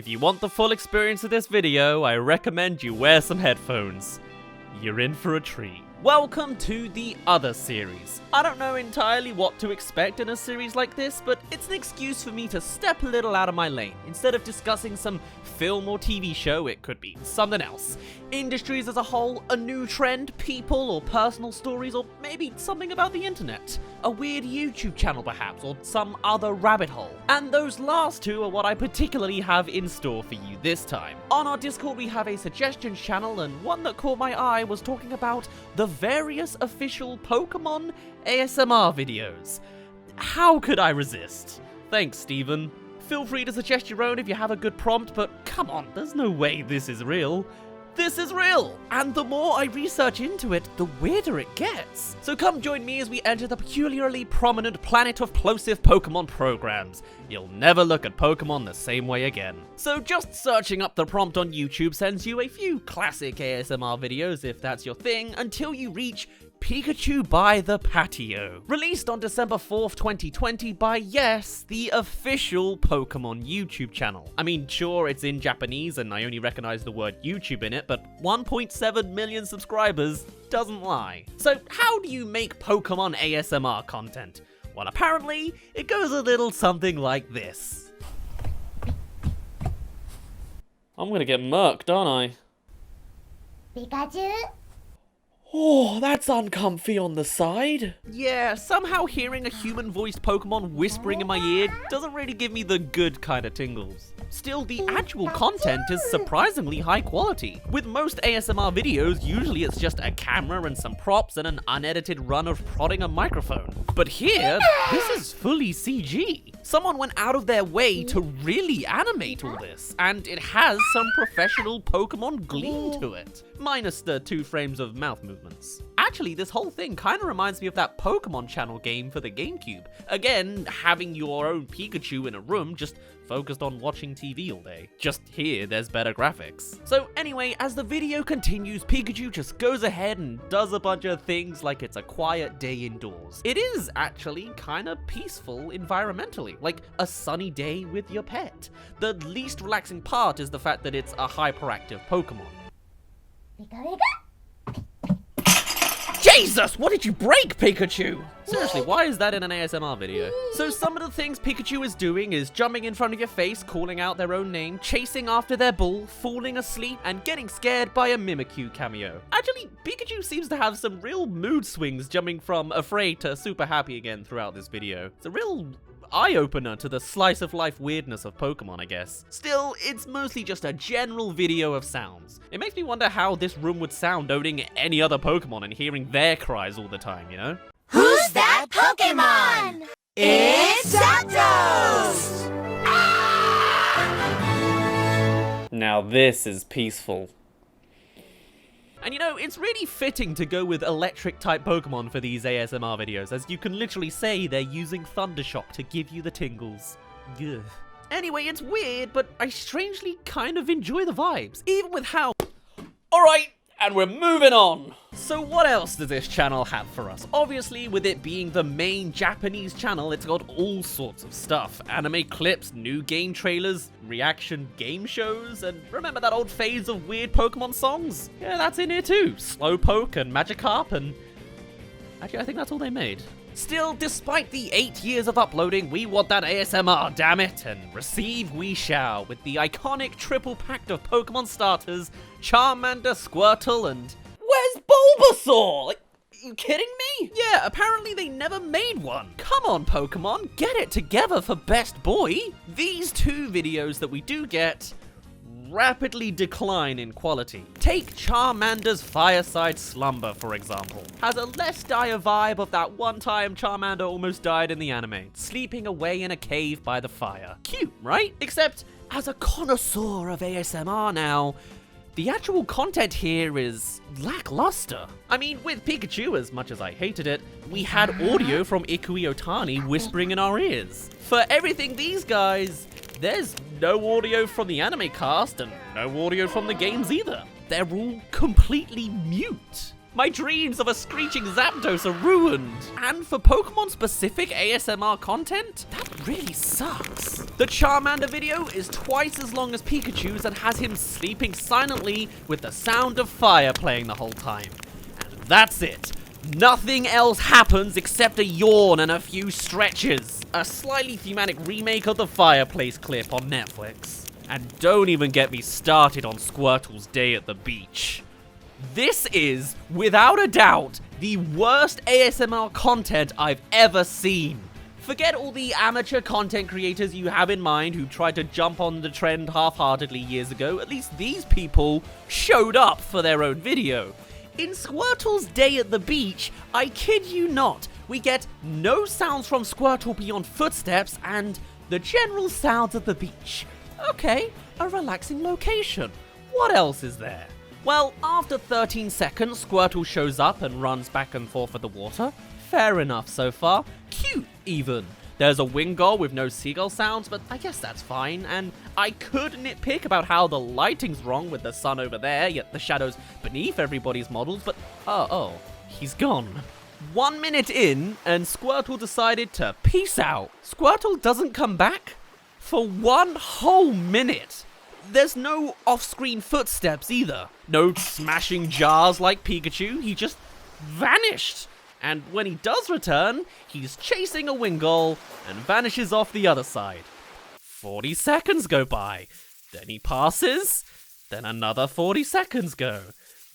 If you want the full experience of this video, I recommend you wear some headphones. You're in for a treat. Welcome to the other series. I don't know entirely what to expect in a series like this, but it's an excuse for me to step a little out of my lane. Instead of discussing some film or TV show, it could be something else. Industries as a whole, a new trend, people or personal stories, or maybe something about the internet. A weird YouTube channel perhaps, or some other rabbit hole. And those last two are what I particularly have in store for you this time. On our Discord we have a suggestions channel, and one that caught my eye was talking about the various official Pokemon ASMR videos. How could I resist? Thanks, Steven. Feel free to suggest your own if you have a good prompt, but come on, there's no way this is real. This is real! And the more I research into it, the weirder it gets. So come join me as we enter the peculiarly prominent planet of plosive Pokemon programs. You'll never look at Pokemon the same way again. So just searching up the prompt on YouTube sends you a few classic ASMR videos if that's your thing, until you reach Pikachu by the Patio. Released on December 4th, 2020 by, yes, the official Pokemon YouTube channel. I mean, sure, it's in Japanese and I only recognize the word YouTube in it, but 1.7 million subscribers doesn't lie. So how do you make Pokemon ASMR content? Well, apparently, it goes a little something like this. I'm gonna get murked, aren't I? Pikachu? Oh, that's uncomfy on the side. Yeah, somehow hearing a human-voiced Pokemon whispering in my ear doesn't really give me the good kind of tingles. Still, the actual content is surprisingly high quality. With most ASMR videos, usually it's just a camera and some props and an unedited run of prodding a microphone. But here, this is fully CG. Someone went out of their way to really animate all this, and it has some professional Pokemon gleam to it. Minus the 2 frames of mouth movements. Actually, this whole thing kind of reminds me of that Pokemon Channel game for the GameCube. Again, having your own Pikachu in a room, just focused on watching TV all day. Just here, there's better graphics. So anyway, as the video continues, Pikachu just goes ahead and does a bunch of things like it's a quiet day indoors. It is actually kind of peaceful environmentally, like a sunny day with your pet. The least relaxing part is the fact that it's a hyperactive Pokemon. Jesus, what did you break, Pikachu? Seriously, why is that in an ASMR video? So some of the things Pikachu is doing is jumping in front of your face, calling out their own name, chasing after their ball, falling asleep, and getting scared by a Mimikyu cameo. Actually, Pikachu seems to have some real mood swings, jumping from afraid to super happy again throughout this video. It's a real eye-opener to the slice-of-life weirdness of Pokemon, I guess. Still, it's mostly just a general video of sounds. It makes me wonder how this room would sound owning any other Pokemon and hearing their cries all the time, you know? Who's that Pokemon? It's Zapdos! Now this is peaceful. And you know, it's really fitting to go with electric-type Pokemon for these ASMR videos, as you can literally say they're using Thundershock to give you the tingles. Ugh. Anyway, it's weird, but I strangely kind of enjoy the vibes, even with how... Alright, and we're moving on! So what else does this channel have for us? Obviously, with it being the main Japanese channel, it's got all sorts of stuff. Anime clips, new game trailers, reaction game shows, and remember that old phase of weird Pokemon songs? Yeah, that's in here too. Slowpoke and Magikarp and... Actually, I think that's all they made. Still, despite the 8 years of uploading, we want that ASMR, damn it, and receive we shall, with the iconic triple pack of Pokemon starters, Charmander, Squirtle, and... Where's Bulbasaur? Like, are you kidding me? Yeah, apparently they never made one. Come on, Pokemon, get it together for Best Boy. These 2 videos that we do get rapidly decline in quality. Take Charmander's Fireside Slumber, for example. Has a less dire vibe of that one time Charmander almost died in the anime, sleeping away in a cave by the fire. Cute, right? Except, as a connoisseur of ASMR now, the actual content here is lackluster. I mean, with Pikachu, as much as I hated it, we had audio from Ikui Otani whispering in our ears. For everything these guys, there's no audio from the anime cast and no audio from the games either. They're all completely mute. My dreams of a screeching Zapdos are ruined. And for Pokemon-specific ASMR content, that really sucks. The Charmander video is twice as long as Pikachu's and has him sleeping silently with the sound of fire playing the whole time. And that's it. Nothing else happens except a yawn and a few stretches. A slightly thematic remake of the fireplace clip on Netflix. And don't even get me started on Squirtle's day at the beach. This is, without a doubt, the worst ASMR content I've ever seen. Forget all the amateur content creators you have in mind who tried to jump on the trend half-heartedly years ago. At least these people showed up for their own video. In Squirtle's day at the beach, I kid you not, we get no sounds from Squirtle beyond footsteps and the general sounds of the beach. Okay, a relaxing location. What else is there? Well, after 13 seconds, Squirtle shows up and runs back and forth at the water. Fair enough so far. Cute, even. There's a Wingull with no seagull sounds, but I guess that's fine. And I could nitpick about how the lighting's wrong with the sun over there, yet the shadows beneath everybody's models, but oh, he's gone. 1 minute in, and Squirtle decided to peace out. Squirtle doesn't come back for 1 whole minute. There's no off-screen footsteps either. No smashing jars like Pikachu, he just vanished. And when he does return, he's chasing a Wingull and vanishes off the other side. 40 seconds go by, then he passes, then another 40 seconds go,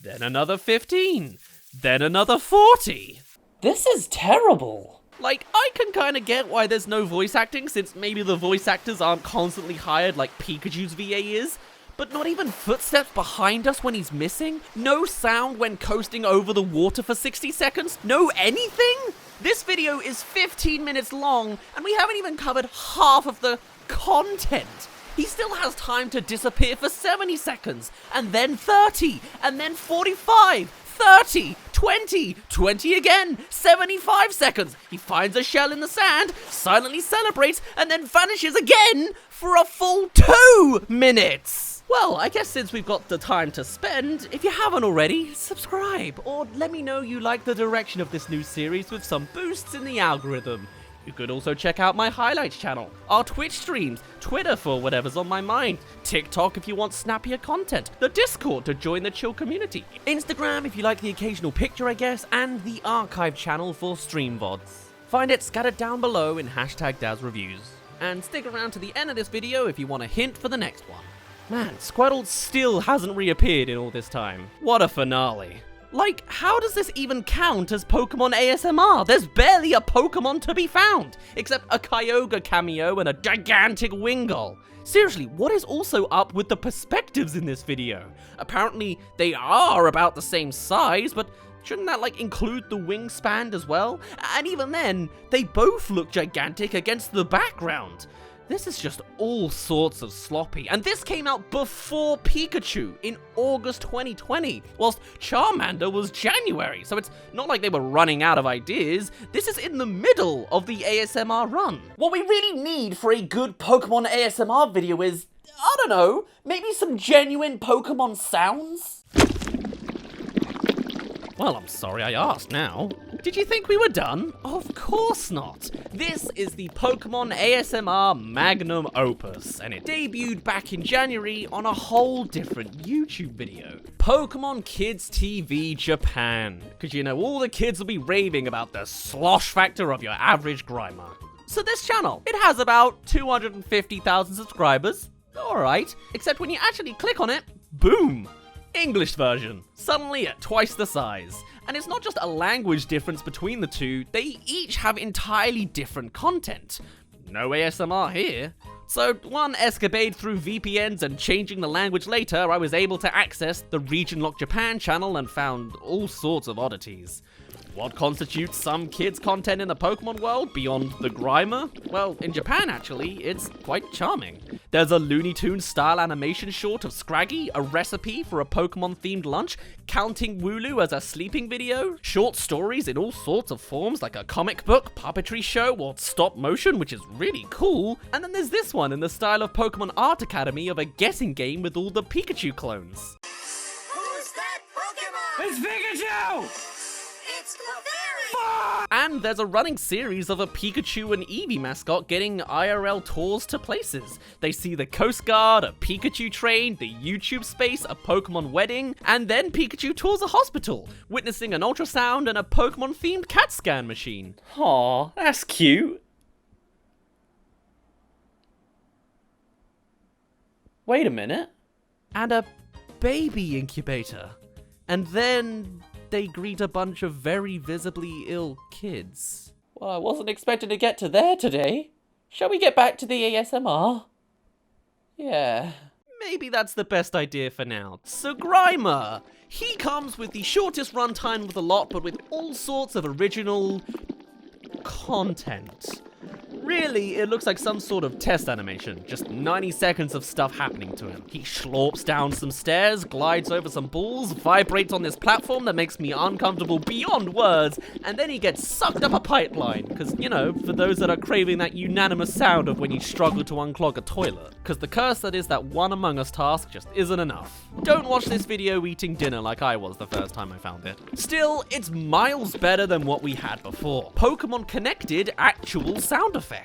then another 15, then another 40. This is terrible. Like, I can kind of get why there's no voice acting, since maybe the voice actors aren't constantly hired like Pikachu's VA is, but not even footsteps behind us when he's missing? No sound when coasting over the water for 60 seconds? No anything? This video is 15 minutes long, and we haven't even covered half of the content. He still has time to disappear for 70 seconds, and then 30, and then 45, 30, 20 again, 75 seconds. He finds a shell in the sand, silently celebrates, and then vanishes again for a full 2 minutes. Well, I guess since we've got the time to spend, if you haven't already, subscribe, or let me know you like the direction of this new series with some boosts in the algorithm. You could also check out my highlights channel, our Twitch streams, Twitter for whatever's on my mind, TikTok if you want snappier content, the Discord to join the chill community, Instagram if you like the occasional picture I guess, and the archive channel for stream VODs. Find it scattered down below in #DazzReviews. And stick around to the end of this video if you want a hint for the next one. Man, Squirtle still hasn't reappeared in all this time. What a finale. Like, how does this even count as Pokemon ASMR? There's barely a Pokemon to be found, except a Kyogre cameo and a gigantic Wingull. Seriously, what is also up with the perspectives in this video? Apparently, they are about the same size, but shouldn't that, like, include the wingspan as well? And even then, they both look gigantic against the background. This is just all sorts of sloppy, and this came out before Pikachu in August 2020, whilst Charmander was January, so it's not like they were running out of ideas. This is in the middle of the ASMR run. What we really need for a good Pokemon ASMR video is, I don't know, maybe some genuine Pokemon sounds? Well, I'm sorry I asked now. Did you think we were done? Of course not. This is the Pokemon ASMR magnum opus, and it debuted back in January on a whole different YouTube video. Pokemon Kids TV Japan. Because you know, all the kids will be raving about the slosh factor of your average Grimer. So this channel, it has about 250,000 subscribers. Alright, except when you actually click on it, boom! English version, suddenly at twice the size. And it's not just a language difference between the two, they each have entirely different content. No ASMR here. So one escapade through VPNs and changing the language later, I was able to access the Region Lock Japan channel and found all sorts of oddities. What constitutes some kids' content in the Pokemon world beyond the Grimer? Well, in Japan actually, it's quite charming. There's a Looney Tunes style animation short of Scraggy, a recipe for a Pokemon themed lunch, counting Wooloo as a sleeping video, short stories in all sorts of forms like a comic book, puppetry show, or stop motion, which is really cool, and then there's this one in the style of Pokemon Art Academy of a guessing game with all the Pikachu clones. Who's that Pokemon? It's Pikachu! It's Clefairy! And there's a running series of a Pikachu and Eevee mascot getting IRL tours to places. They see the Coast Guard, a Pikachu train, the YouTube space, a Pokemon wedding, and then Pikachu tours a hospital, witnessing an ultrasound and a Pokemon-themed CAT scan machine. Aw, that's cute. Wait a minute. And a baby incubator. And then they greet a bunch of very visibly ill kids. Well, I wasn't expecting to get to there today. Shall we get back to the ASMR? Yeah. Maybe that's the best idea for now. So Grimer, he comes with the shortest runtime of the lot, but with all sorts of original content. Really, it looks like some sort of test animation, just 90 seconds of stuff happening to him. He slurps down some stairs, glides over some balls, vibrates on this platform that makes me uncomfortable beyond words, and then he gets sucked up a pipeline, because, you know, for those that are craving that unanimous sound of when you struggle to unclog a toilet, because the curse that is that one Among Us task just isn't enough. Don't watch this video eating dinner like I was the first time I found it. Still, it's miles better than what we had before. Pokemon connected actual sound effects.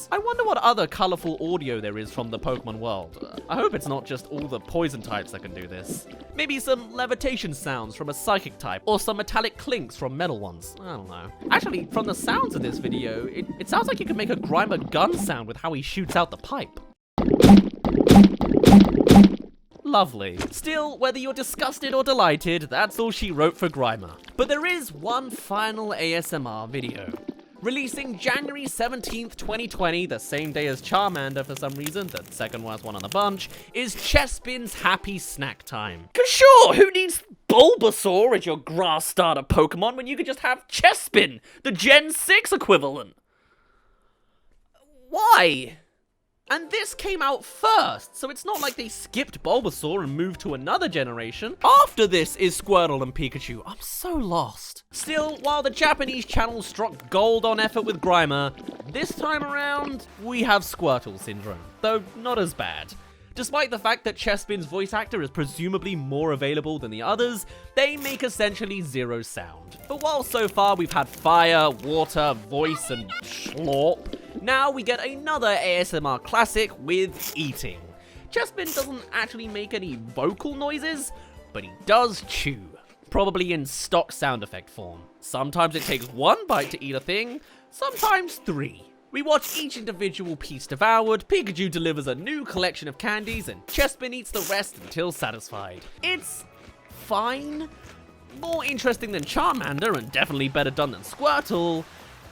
I wonder what other colorful audio there is from the Pokemon world. I hope it's not just all the poison types that can do this. Maybe some levitation sounds from a psychic type, or some metallic clinks from metal ones. I don't know. Actually, from the sounds of this video, it sounds like you could make a Grimer gun sound with how he shoots out the pipe. Lovely. Still, whether you're disgusted or delighted, that's all she wrote for Grimer. But there is one final ASMR video. Releasing January 17th, 2020, the same day as Charmander for some reason, the second worst one on the bunch, is Chespin's Happy Snack Time. 'Cause sure, who needs Bulbasaur as your grass starter Pokemon when you could just have Chespin, the Gen 6 equivalent? Why? And this came out first, so it's not like they skipped Bulbasaur and moved to another generation. After this is Squirtle and Pikachu. I'm so lost. Still, while the Japanese channel struck gold on effort with Grimer, this time around, we have Squirtle syndrome, though not as bad. Despite the fact that Chespin's voice actor is presumably more available than the others, they make essentially zero sound. But while so far we've had fire, water, voice, and slurp, now we get another ASMR classic with eating. Chespin doesn't actually make any vocal noises, but he does chew. Probably in stock sound effect form. Sometimes it takes one bite to eat a thing, sometimes 3. We watch each individual piece devoured, Pikachu delivers a new collection of candies, and Chespin eats the rest until satisfied. It's fine. More interesting than Charmander, and definitely better done than Squirtle.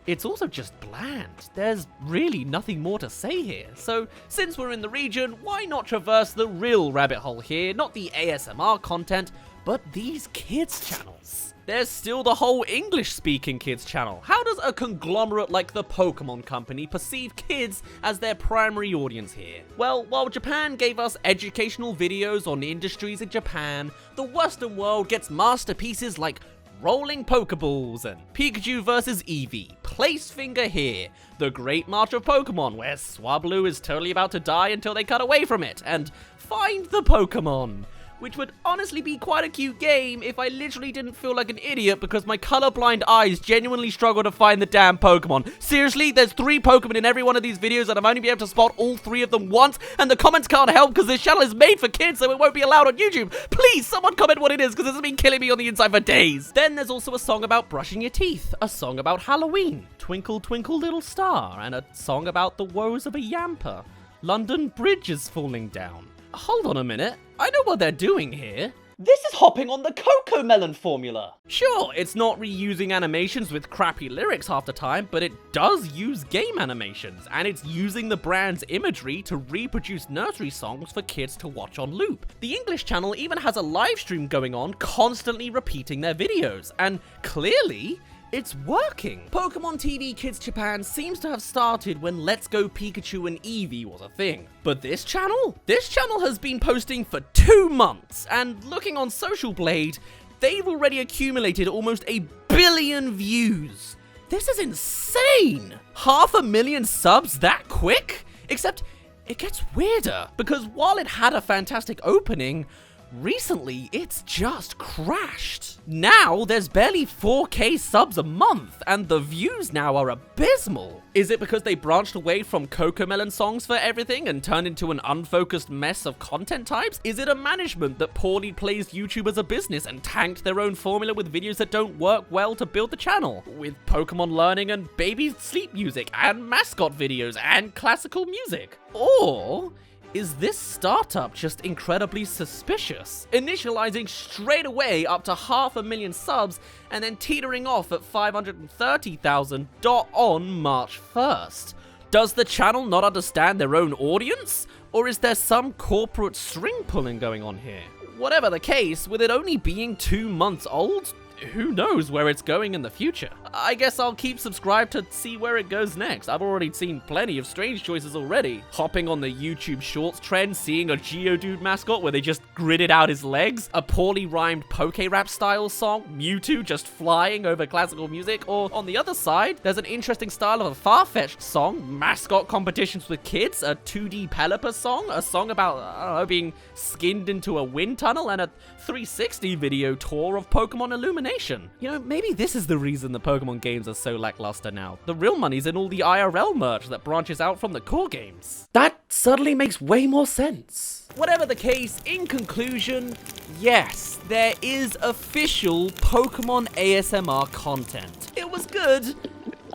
It's also just bland. There's really nothing more to say here. So, since we're in the region, why not traverse the real rabbit hole here? Not the ASMR content, but these kids channels. There's still the whole English-speaking kids channel. How does a conglomerate like the Pokemon Company perceive kids as their primary audience here? Well, while Japan gave us educational videos on industries in Japan, the Western world gets masterpieces like Rolling Pokeballs and Pikachu vs. Eevee, Place Finger Here, The Great March of Pokemon, where Swablu is totally about to die until they cut away from it, and Find the Pokemon, which would honestly be quite a cute game if I literally didn't feel like an idiot because my colorblind eyes genuinely struggle to find the damn Pokemon. Seriously, there's 3 Pokemon in every one of these videos and I've only been able to spot all 3 of them once, and the comments can't help because this channel is made for kids so it won't be allowed on YouTube. Please, someone comment what it is because this has been killing me on the inside for days. Then there's also a song about brushing your teeth, a song about Halloween, Twinkle Twinkle Little Star, and a song about the woes of a Yamper. London Bridge is falling down. Hold on a minute, I know what they're doing here. This is hopping on the Cocoa Melon formula. Sure, it's not reusing animations with crappy lyrics half the time, but it does use game animations, and it's using the brand's imagery to reproduce nursery songs for kids to watch on loop. The English channel even has a live stream going on, constantly repeating their videos, and clearly, it's working. Pokemon TV Kids Japan seems to have started when Let's Go Pikachu and Eevee was a thing. But this channel has been posting for 2 months, and looking on Social Blade, they've already accumulated almost 1 billion views. This is insane! 500,000 subs that quick? Except, it gets weirder, because while it had a fantastic opening, recently it's just crashed. Now there's barely 4K subs a month, and the views now are abysmal. Is it because they branched away from Cocomelon songs for everything and turned into an unfocused mess of content types? Is it a management that poorly plays YouTube as a business and tanked their own formula with videos that don't work well to build the channel? With Pokemon learning and baby sleep music and mascot videos and classical music? Or is this startup just incredibly suspicious, initializing straight away up to 500,000 subs and then teetering off at 530,000 on March 1st? Does the channel not understand their own audience? Or is there some corporate string pulling going on here? Whatever the case, with it only being 2 months old, who knows where it's going in the future? I guess I'll keep subscribed to see where it goes next. I've already seen plenty of strange choices already. Hopping on the YouTube Shorts trend, seeing a Geodude mascot where they just gridded out his legs, a poorly rhymed Poke-Rap style song, Mewtwo just flying over classical music, or on the other side, there's an interesting style of a far-fetched song, mascot competitions with kids, a 2D Pelipper song, a song about, I don't know, being skinned into a wind tunnel, and a 360 video tour of Pokemon Illumination. You know, maybe this is the reason the Pokemon games are so lackluster now. The real money's in all the IRL merch that branches out from the core games. That suddenly makes way more sense. Whatever the case, in conclusion, yes, there is official Pokemon ASMR content. It was good,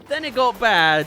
then it got bad,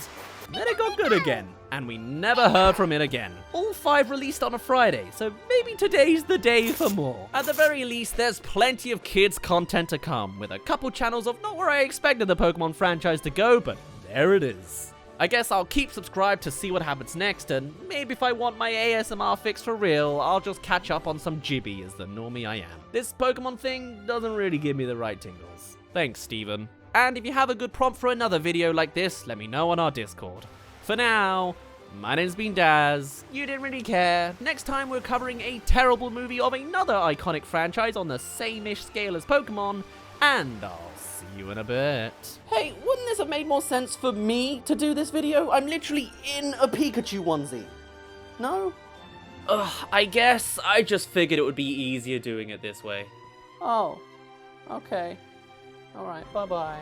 then it got good again. And we never heard from it again. All 5 released on a Friday, so maybe today's the day for more. At the very least, there's plenty of kids' content to come, with a couple channels of not where I expected the Pokemon franchise to go, but there it is. I guess I'll keep subscribed to see what happens next, and maybe if I want my ASMR fix for real, I'll just catch up on some Jibby as the normie I am. This Pokemon thing doesn't really give me the right tingles. Thanks, Steven. And if you have a good prompt for another video like this, let me know on our Discord. For now, my name's been Daz. You didn't really care. Next time we're covering a terrible movie of another iconic franchise on the same-ish scale as Pokemon, and I'll see you in a bit. Hey, wouldn't this have made more sense for me to do this video? I'm literally in a Pikachu onesie. No? Ugh, I guess I just figured it would be easier doing it this way. Oh, okay. Alright, bye-bye.